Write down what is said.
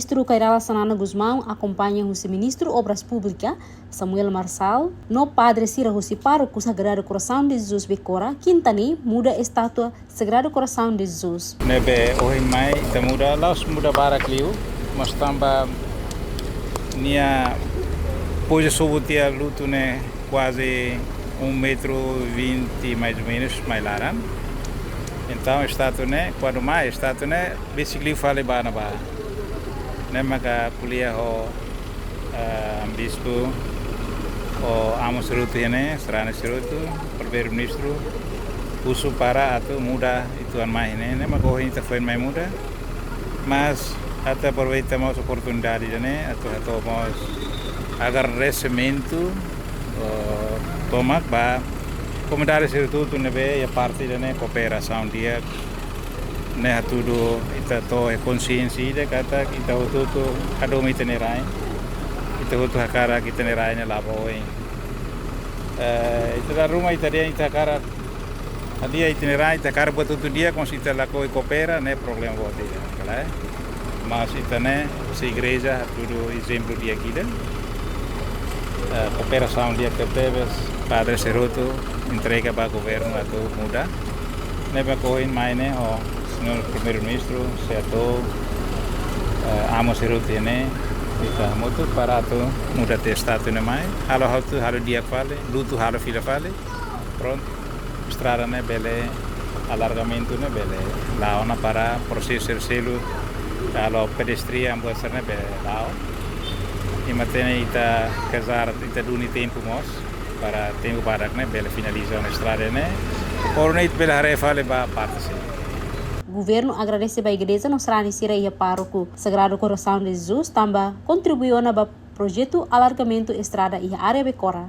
Primeiro-Ministro Cairala Sanana Guzmão acompanha o Ministro Obras Públicas, Samuel Marçal, no Padre Cira Rossi Pároco Sagrado Coração de Jesus Becora, Quintani, muda a estátua Sagrado Coração de Jesus. Nebe hoje mai kita muda laos muda barak liu, mas tambah nia pois sobutia luto né quase 1,20 m mais ou menos mais laranja. Então estátua né quando mais estátua né basically fale bana ba. Né maka kuliah ho bispo o amos rutu né serana rutu primeiro-ministro usu para atau muda itu an mai né maka ho intervém mai muda mas até aproveitamos a oportunidade né atau mas agar recebimento tomak ba Comentários tudo nebe a parte da cooperação dia né tudo ita to é consciência de kata kita tudo ado mi tenerai kita tudo hakara kita tenerai ne laboi ita da rumah ita dia ita cara dia itinerai ita cara buat tudo dia com kita lá coopera né problema buat dia kala mas ita né se igreja tudo exemplo dia aqui cooperação dia que teve Padre Ceruto entrega para o governo atau muda. Neba koin maine o senhor primeiro-ministro certo amo Ceruto ne kita moto para tu muda testado ne mai. Halo dia fale, luto halo fila fale. Pronto. Estrada ne bele alargamento ne bele. Laona para processo selo halo pedestrian buat ne bele lao. Imatene ita casar ita duni tempo mos. Para tempo para né bela finalizar a estrada né por noite bela tarefa leva parte sim. O governo agradece a igreja Nosrani Cira e a Pároco Sagrado Coração de Jesus também contribuiu no projeto alargamento estrada e área Becora.